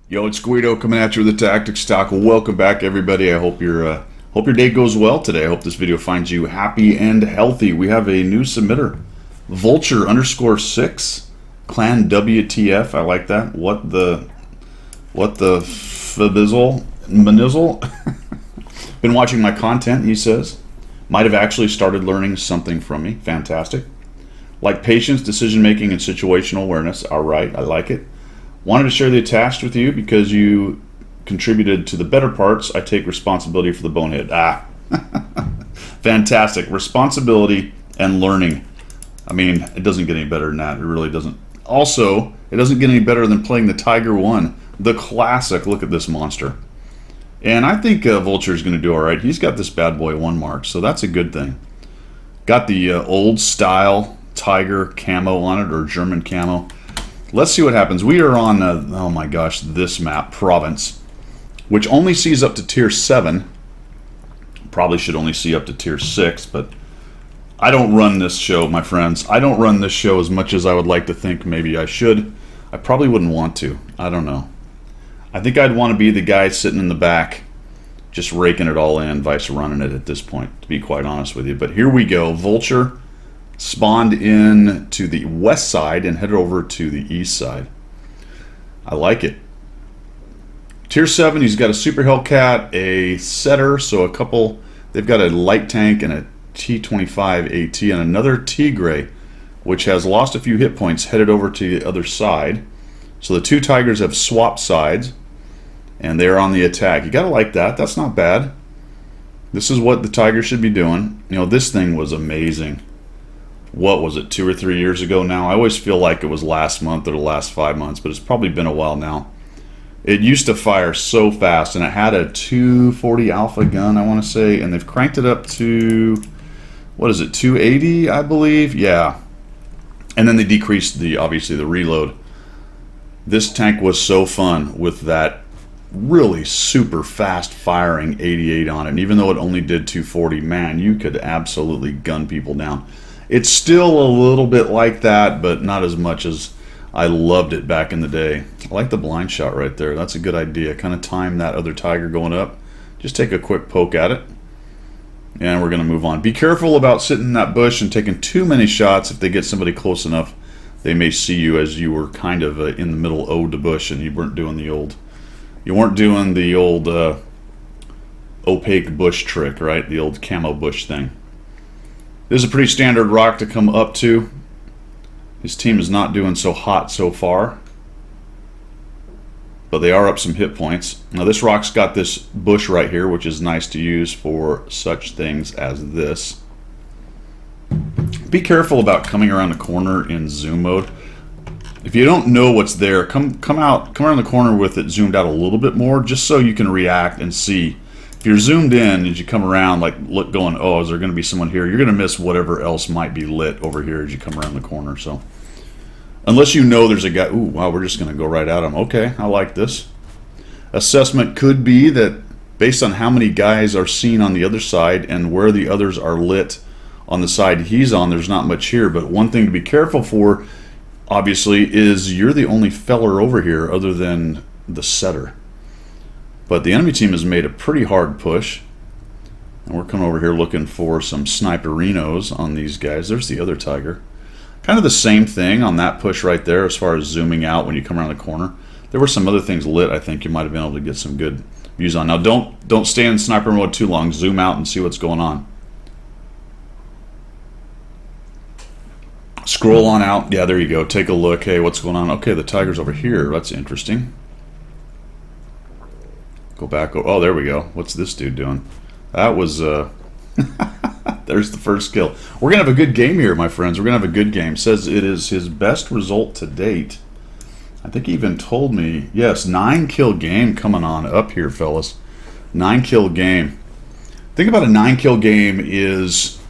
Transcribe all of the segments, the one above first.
Yo, it's Guido coming at you with the Tactics Talk. Welcome back, everybody. I hope your day goes well today. I hope this video finds you happy and healthy. We have a new submitter, Vulture _6 Clan WTF. I like that. What the fizzle manizzle? Been watching my content, he says. Might have actually started learning something from me. Fantastic. Like patience, decision making, and situational awareness. All right, I like it. Wanted to share the attached with you because you contributed to the better parts. I take responsibility for the bonehead. Fantastic. Responsibility and learning. I mean, it doesn't get any better than that. It really doesn't. Also, it doesn't get any better than playing the Tiger 1, the classic. Look at this monster. And I think Vulture is going to do all right. He's got this bad boy 1 mark, so that's a good thing. Got the old style Tiger camo on it, or German camo. Let's see what happens. We are on, oh my gosh, this map, Province, which only sees up to tier 7. Probably should only see up to tier 6, but I don't run this show, my friends. I don't run this show as much as I would like to think maybe I should. I probably wouldn't want to. I don't know. I think I'd want to be the guy sitting in the back, just raking it all in, vice running it at this point, to be quite honest with you. But here we go. Vulture spawned in to the west side and headed over to the east side. I like it. Tier 7, he's got a Super Hellcat, a Setter, so a couple. They've got a light tank and a T25 AT and another Tigre, which has lost a few hit points, headed over to the other side. So the two Tigers have swapped sides, and they're on the attack. You gotta like that. That's not bad. This is what the Tigers should be doing. You know, this thing was amazing. What was it, 2 or 3 years ago now? I always feel like it was last month or the last 5 months, but it's probably been a while now. It used to fire so fast, and it had a 240 alpha gun, I want to say, and they've cranked it up to, what is it, 280, I believe? Yeah. And then they decreased obviously the reload. This tank was so fun with that really super fast firing 88 on it, and even though it only did 240, man, you could absolutely gun people down. It's still a little bit like that, but not as much as I loved it back in the day. I like the blind shot right there. That's a good idea. Kind of time that other Tiger going up. Just take a quick poke at it. And we're going to move on. Be careful about sitting in that bush and taking too many shots. If they get somebody close enough, they may see you as you were kind of in the middle of the bush and you weren't doing the old opaque bush trick, right? The old camo bush thing. This is a pretty standard rock to come up to. His team is not doing so hot so far, but they are up some hit points. Now this rock's got this bush right here, which is nice to use for such things as this. Be careful about coming around the corner in zoom mode. If you don't know what's there, come around the corner with it zoomed out a little bit more, just so you can react and see. If you're zoomed in as you come around, like look going, oh, is there going to be someone here? You're going to miss whatever else might be lit over here as you come around the corner. So unless you know there's a guy, ooh, wow, we're just going to go right at him. Okay, I like this. Assessment could be that based on how many guys are seen on the other side and where the others are lit on the side he's on, there's not much here. But one thing to be careful for, obviously, is you're the only feller over here other than the setter. But the enemy team has made a pretty hard push. And we're coming over here looking for some sniperinos on these guys. There's the other Tiger. Kind of the same thing on that push right there as far as zooming out when you come around the corner. There were some other things lit I think you might have been able to get some good views on. Now don't stay in sniper mode too long. Zoom out and see what's going on. Scroll on out. Yeah, there you go. Take a look. Hey, what's going on? Okay, the Tiger's over here. That's interesting. Go back. Oh, there we go. What's this dude doing? That was, there's the first kill. We're going to have a good game here, my friends. We're going to have a good game. Says it is his best result to date. I think he even told me, yes, 9-kill game coming on up here, fellas. 9-kill game. Think about a 9-kill game is,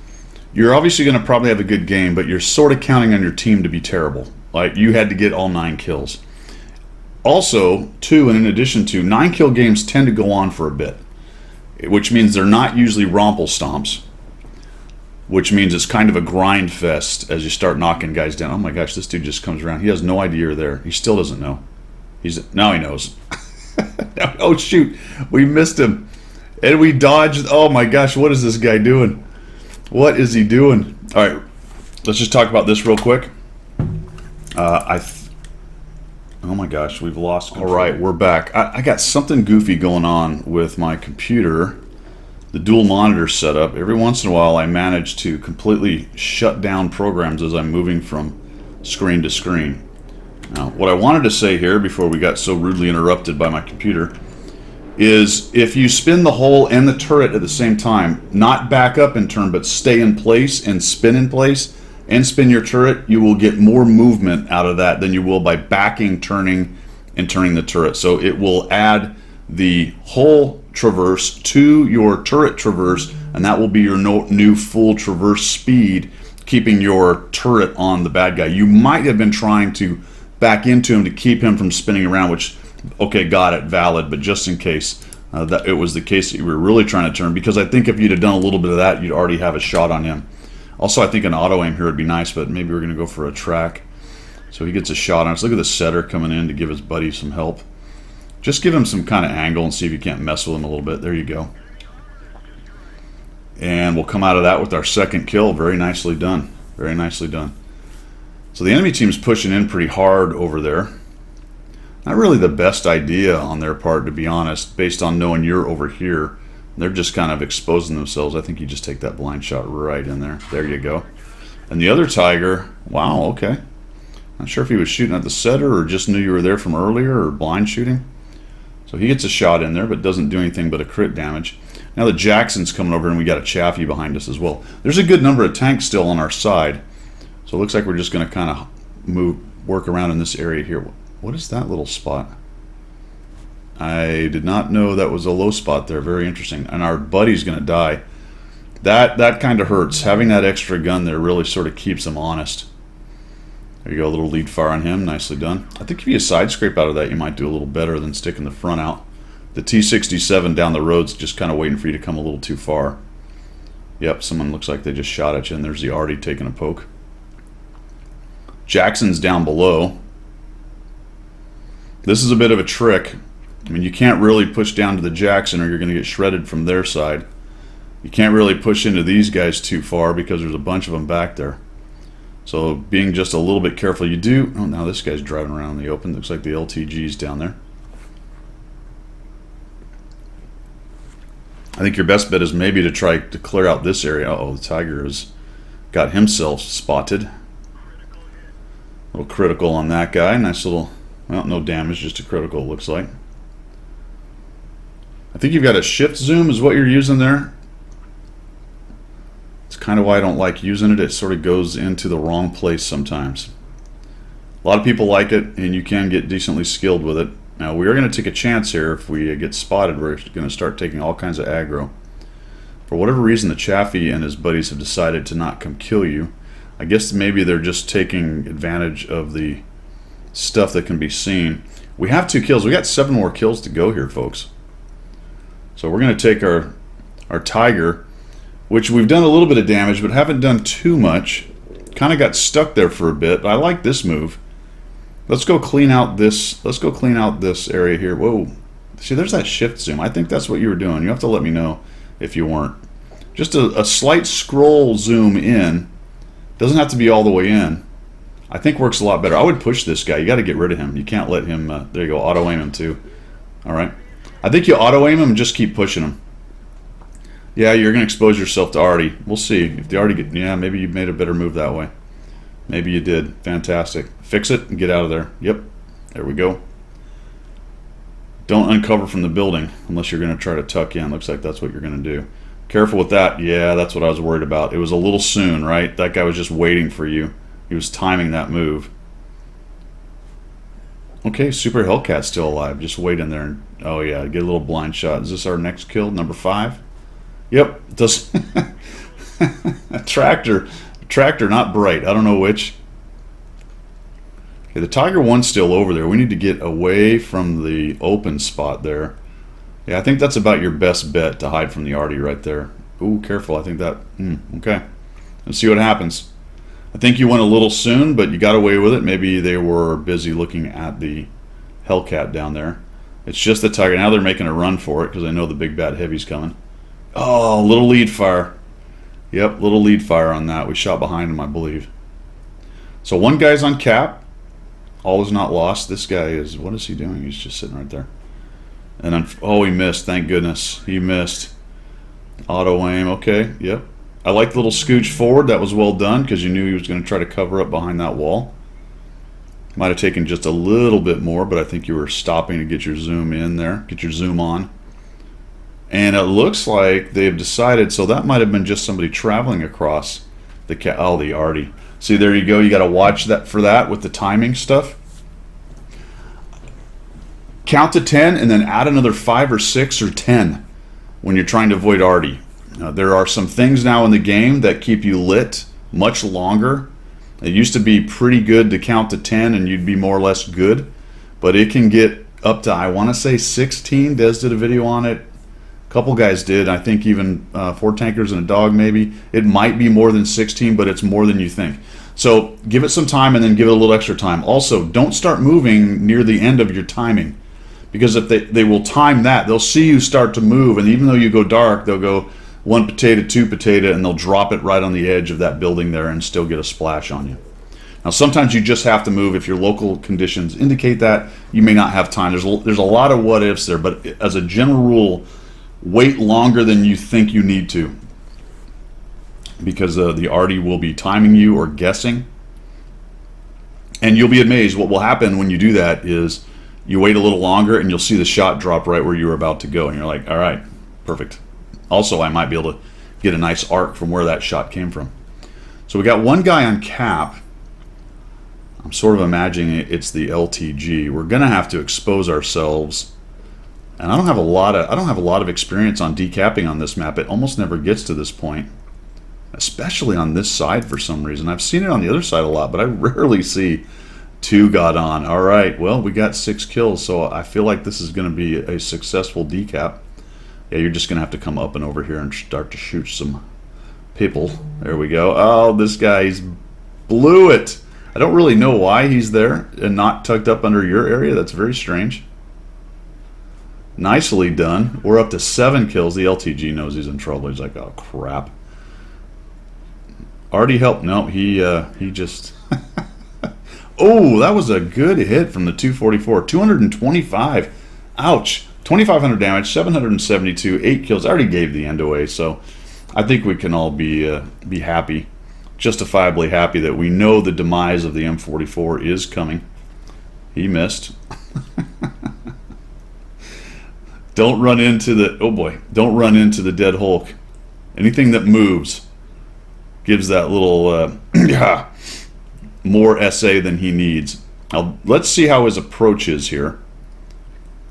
you're obviously going to probably have a good game, but you're sort of counting on your team to be terrible. Like, you had to get all 9 kills. Also, too, and in addition to, 9-kill games tend to go on for a bit, which means they're not usually romple stomps, which means it's kind of a grind fest as you start knocking guys down. Oh my gosh, this dude just comes around. He has no idea you're there. He still doesn't know. Now he knows. Oh, shoot. We missed him. And we dodged. Oh, my gosh. What is this guy doing? What is he doing? All right. Let's just talk about this real quick. Oh, my gosh. We've lost control. All right. We're back. I got something goofy going on with my computer. The dual monitor setup. Every once in a while, I manage to completely shut down programs as I'm moving from screen to screen. Now, what I wanted to say here before we got so rudely interrupted by my computer is if you spin the hole and the turret at the same time, not back up in turn, but stay in place and spin in place and spin your turret, you will get more movement out of that than you will by backing, turning, and turning the turret. So it will add the hole traverse to your turret traverse, and that will be your new full traverse speed, keeping your turret on the bad guy. You might have been trying to back into him to keep him from spinning around, which, okay, got it, valid, but just in case that it was the case that you were really trying to turn, because I think if you'd have done a little bit of that, you'd already have a shot on him. Also, I think an auto aim here would be nice, but maybe we're going to go for a track. So he gets a shot on us. Look at the setter coming in to give his buddy some help. Just give him some kind of angle and see if you can't mess with him a little bit. There you go. And we'll come out of that with our second kill. Very nicely done. Very nicely done. So the enemy team's pushing in pretty hard over there. Not really the best idea on their part, to be honest, based on knowing you're over here. They're just kind of exposing themselves. I think you just take that blind shot right in there. There you go. And the other Tiger, wow, okay. Not sure if he was shooting at the setter or just knew you were there from earlier or blind shooting. So he gets a shot in there, but doesn't do anything but a crit damage. Now the Jackson's coming over, and we got a Chaffee behind us as well. There's a good number of tanks still on our side. So it looks like we're just going to kind of work around in this area here. What is that little spot? I did not know that was a low spot there. Very interesting. And our buddy's going to die. That kind of hurts. Having that extra gun there really sort of keeps him honest. There you go, a little lead fire on him. Nicely done. I think if you side scrape out of that, you might do a little better than sticking the front out. The T-67 down the road's just kind of waiting for you to come a little too far. Yep, someone looks like they just shot at you, and there's the Artie taking a poke. Jackson's down below. This is a bit of a trick. I mean, you can't really push down to the Jackson or you're going to get shredded from their side. You can't really push into these guys too far because there's a bunch of them back there. So being just a little bit careful. You do... Oh, now this guy's driving around in the open. Looks like the LTG's down there. I think your best bet is maybe to try to clear out this area. Uh-oh, the Tiger has got himself spotted. A little critical on that guy. Nice little... Well, no damage, just a critical, it looks like. I think you've got a shift zoom is what you're using there. It's kind of why I don't like using it. It sort of goes into the wrong place sometimes. A lot of people like it, and you can get decently skilled with it. Now, we are going to take a chance here. If we get spotted, we're going to start taking all kinds of aggro. For whatever reason, the Chaffee and his buddies have decided to not come kill you. I guess maybe they're just taking advantage of the stuff that can be seen. We have 2 kills. We got 7 more kills to go here, folks. So we're going to take our Tiger, which we've done a little bit of damage, but haven't done too much. Kind of got stuck there for a bit, but I like this move. Let's go clean out this. Let's go clean out this area here. Whoa. See, there's that shift zoom. I think that's what you were doing. You have to let me know if you weren't. Just a slight scroll zoom in. Doesn't have to be all the way in. I think works a lot better. I would push this guy. You got to get rid of him. You can't let him... there you go. Auto aim him too. All right. I think you auto aim him and just keep pushing him. Yeah, you're going to expose yourself to Artie. We'll see. If the Artie get... Yeah, maybe you made a better move that way. Maybe you did. Fantastic. Fix it and get out of there. Yep. There we go. Don't uncover from the building unless you're going to try to tuck in. Looks like that's what you're going to do. Careful with that. Yeah, that's what I was worried about. It was a little soon, right? That guy was just waiting for you. He was timing that move. Okay, Super Hellcat's still alive. Just wait in there. And, oh, yeah, get a little blind shot. Is this our next kill? Number 5? Yep. Does Tractor, not Bright. I don't know which. Okay, the Tiger 1's still over there. We need to get away from the open spot there. Yeah, I think that's about your best bet to hide from the Artie right there. Ooh, careful. I think that... okay. Let's see what happens. I think you went a little soon, but you got away with it. Maybe they were busy looking at the Hellcat down there. It's just the tiger. Now they're making a run for it because I know the big bad heavy's coming. Oh, little lead fire. Yep, little lead fire on that. We shot behind him, I believe. So one guy's on cap. All is not lost. This guy is, what is he doing? He's just sitting right there. And then, oh, he missed. Thank goodness. He missed. Auto aim. Okay, yep. I like the little scooch forward. That was well done because you knew he was going to try to cover up behind that wall. Might have taken just a little bit more, but I think you were stopping to get your zoom in there, get your zoom on. And it looks like they've decided, so that might have been just somebody traveling across the the Artie. See, there you go. You got to watch that for that with the timing stuff. Count to 10 and then add another 5 or 6 or 10 when you're trying to avoid Artie. There are some things now in the game that keep you lit much longer. It used to be pretty good to count to 10 and you'd be more or less good, but it can get up to, I want to say 16. Des did a video on it. A couple guys did. I think even 4 tankers and a dog maybe. It might be more than 16, but it's more than you think. So give it some time and then give it a little extra time. Also, don't start moving near the end of your timing, because if they will time that, they'll see you start to move, and even though you go dark, they'll go 1 potato, 2 potato, and they'll drop it right on the edge of that building there and still get a splash on you. Now, sometimes you just have to move if your local conditions indicate that. You may not have time. There's a lot of what ifs there, but as a general rule, wait longer than you think you need to, because the Artie will be timing you or guessing. And you'll be amazed. What will happen when you do that is you wait a little longer and you'll see the shot drop right where you were about to go. And you're like, all right, perfect. Also, I might be able to get a nice arc from where that shot came from. So we got one guy on cap. I'm sort of imagining it's the LTG. We're going to have to expose ourselves. And I don't have a lot of experience on decapping on this map. It almost never gets to this point, especially on this side for some reason. I've seen it on the other side a lot, but I rarely see 2 got on. All right, well, we got 6 kills, so I feel like this is going to be a successful decap. Yeah, you're just going to have to come up and over here and start to shoot some people. There we go. Oh, this guy's blew it. I don't really know why he's there and not tucked up under your area. That's very strange. Nicely done. We're up to 7 kills. The LTG knows he's in trouble. He's like, oh, crap. Already helped. No, he just... Oh, that was a good hit from the 244. 225. Ouch. 2,500 damage, 772, 8 kills. I already gave the end away, so I think we can all be happy, justifiably happy that we know the demise of the M44 is coming. He missed. Don't run into the, oh boy, don't run into the dead Hulk. Anything that moves gives that little more SA than he needs. Now, let's see how his approach is here.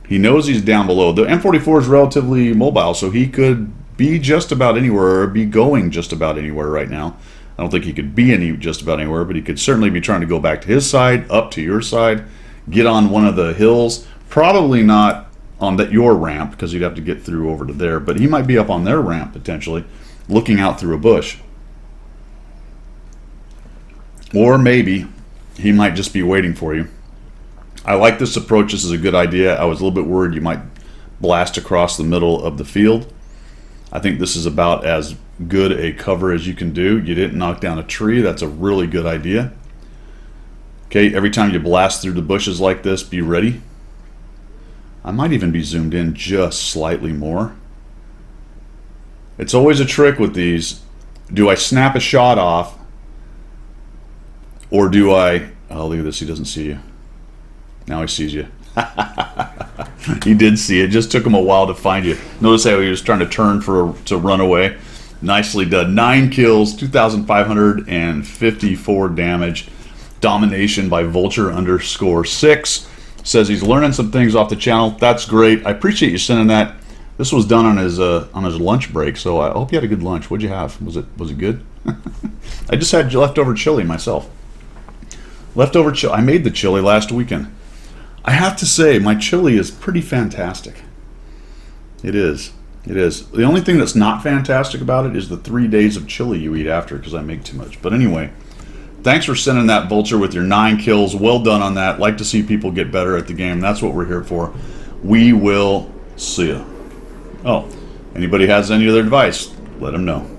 He knows he's down below. The M44 is relatively mobile, so he could be just about anywhere or be going just about anywhere right now. I don't think he could be just about anywhere, but he could certainly be trying to go back to his side, up to your side, get on one of the hills. Probably not on your ramp, because you'd have to get through over to there, but he might be up on their ramp potentially, looking out through a bush. Or maybe he might just be waiting for you. I like this approach. This is a good idea. I was a little bit worried you might blast across the middle of the field. I think this is about as good a cover as you can do. You didn't knock down a tree. That's a really good idea. Okay, every time you blast through the bushes like this, be ready. I might even be zoomed in just slightly more. It's always a trick with these. Do I snap a shot off, or do I... Oh, look at this. He doesn't see you. Now he sees you. He did see it. Just took him a while to find you. Notice how he was trying to turn to run away. Nicely done. 9 kills, 2,554 damage. Domination by Vulture _6. Says he's learning some things off the channel. That's great. I appreciate you sending that. This was done on his lunch break, so I hope you had a good lunch. What'd you have? Was it good? I just had leftover chili myself. Leftover chili. I made the chili last weekend. I have to say, my chili is pretty fantastic. It is. It is. The only thing that's not fantastic about it is the 3 days of chili you eat after, because I make too much. But anyway, thanks for sending that, Vulture, with your 9 kills. Well done on that. Like to see people get better at the game. That's what we're here for. We will see you. Oh, anybody has any other advice, let them know.